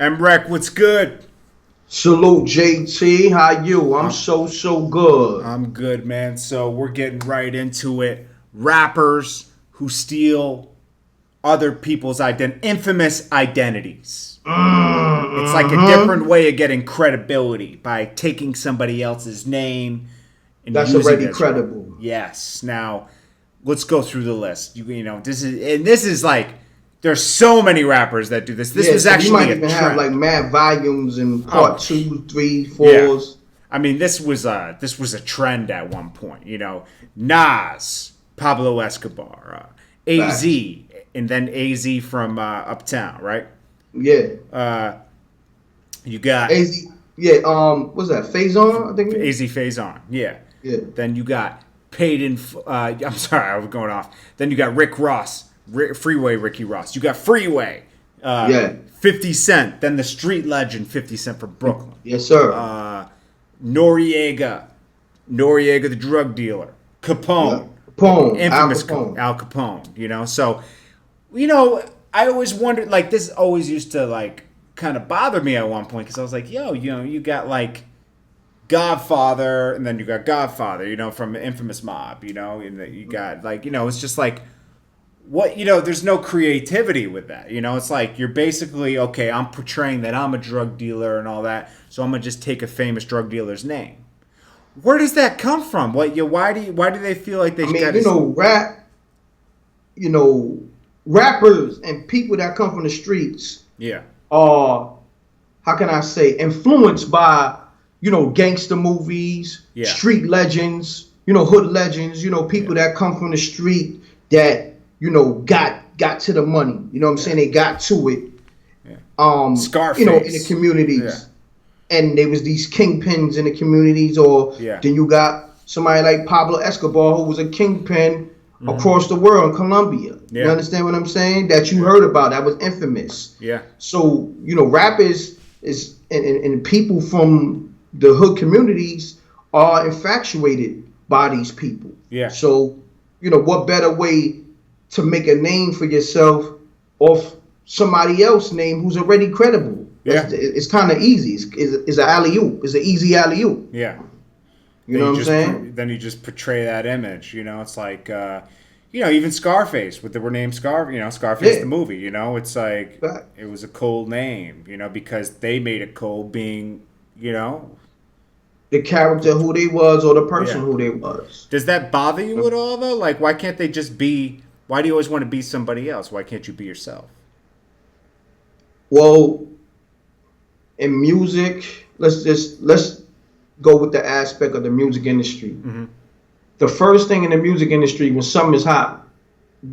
MREC, what's good? Salute, JT. How you? I'm so good. I'm good, man. So we're getting right into it. Rappers who steal other people's infamous identities. It's like a different way of getting credibility by taking somebody else's name and That's using already it as credible. well. Yes. Now, let's go through the list. This is like there's so many rappers that do this. This was actually you might a even trend. have like mad volumes and part 2, 3, 4s. Yeah. I mean, this was a trend at one point. Nas, Pablo Escobar, AZ, and then AZ from Uptown, right? Yeah. You got AZ. Yeah. What's that? Faison, I think. AZ Faison. Yeah. Yeah. Then you got Paid I'm sorry, I was going off. Then you got Rick Ross. Freeway Ricky Ross. You got Freeway. 50 Cent. Then the street legend 50 Cent from Brooklyn. Yes, sir. Noriega the drug dealer. Capone. Yeah. Capone. Infamous Al Capone. So, I always wondered, like, this always used to, like, kind of bother me at one point because I was like, you got, like, Godfather, and then you got Godfather, from Infamous Mob, and you got, like, it's just like, what, there's no creativity with that, it's like, you're basically, okay, I'm portraying that I'm a drug dealer and all that, so I'm gonna just take a famous drug dealer's name. Where does that come from? Why do they feel like they rappers and people that come from the streets yeah are, how can I say, influenced by gangster movies, street legends, hood legends, people that come from the street that got to the money. You know what I'm saying? They got to it. Yeah. Scareface. In the communities. Yeah. And there was these kingpins in the communities, or then you got somebody like Pablo Escobar, who was a kingpin across the world in Colombia. Yeah. You understand what I'm saying? That you heard about, that was infamous. Yeah. So, rappers and people from the hood communities are infatuated by these people. Yeah. So, what better way to make a name for yourself off somebody else's name who's already credible? Yeah. It's kind of easy. It's an alley-oop. It's an easy alley-oop. Yeah. You know what I'm saying? Then you just portray that image. It's like, even Scarface, with the name Scarface the movie, it's like, it was a cold name, because they made it cold being, the character who they was, or the person who they was. Does that bother you at all, though? Like, why can't they just be, why do you always want to be somebody else? Why can't you be yourself? Well, in music, let's go with the aspect of the music industry. Mm-hmm. The first thing in the music industry, when something is hot,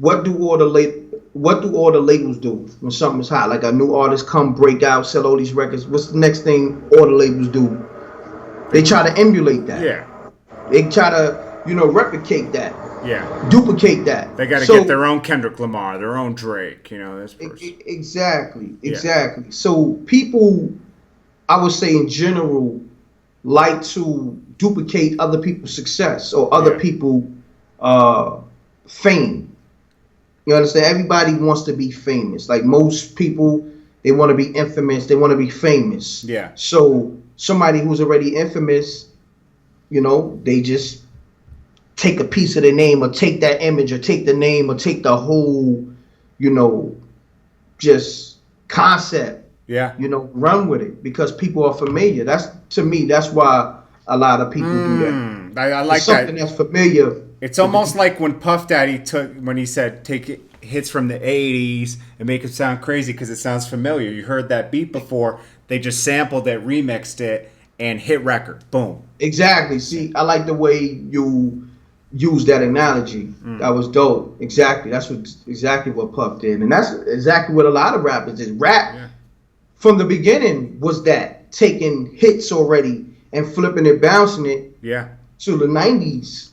what do all the labels do when something is hot? Like a new artist come, break out, sell all these records. What's the next thing all the labels do? They try to emulate that. Yeah. They try to, replicate that. Yeah. Duplicate that. They got to get their own Kendrick Lamar, their own Drake, this person. Exactly. So people, I would say in general, like to duplicate other people's success or other people's fame. You understand? Everybody wants to be famous. Like most people, they want to be infamous. They want to be famous. Yeah. So somebody who's already infamous, they just take a piece of their name, or take that image, or take the name, or take the whole, just concept. Yeah. Run with it because people are familiar. To me, that's why a lot of people do that. I like something that's familiar. It's almost like when Puff Daddy when he said take hits from the 80s and make it sound crazy because it sounds familiar. You heard that beat before. They just sampled it, remixed it, and hit record. Boom. Exactly. See, I like the way you use that analogy. That was dope. Exactly. That's exactly what Puff did. And that's exactly what a lot of rappers did. Rap from the beginning was that. Taking hits already and flipping it, bouncing it to the 90s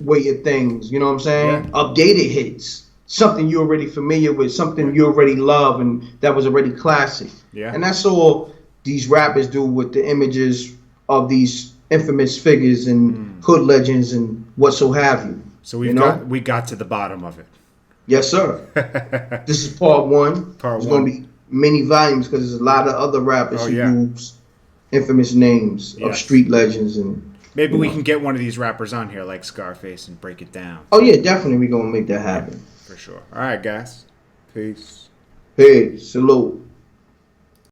way of things. You know what I'm saying? Yeah. Updated hits. Something you're already familiar with, something you already love, and that was already classic. Yeah. And that's all these rappers do with the images of these infamous figures and hood legends and what so have you. So we got to the bottom of it. Yes, sir. This is part one. Part it's one. Gonna be, many volumes because there's a lot of other rappers who use infamous names of street legends and. Maybe we can get one of these rappers on here like Scareface and break it down. Oh yeah, definitely we're gonna make that happen. For sure. All right, guys. Peace. Peace. Salute.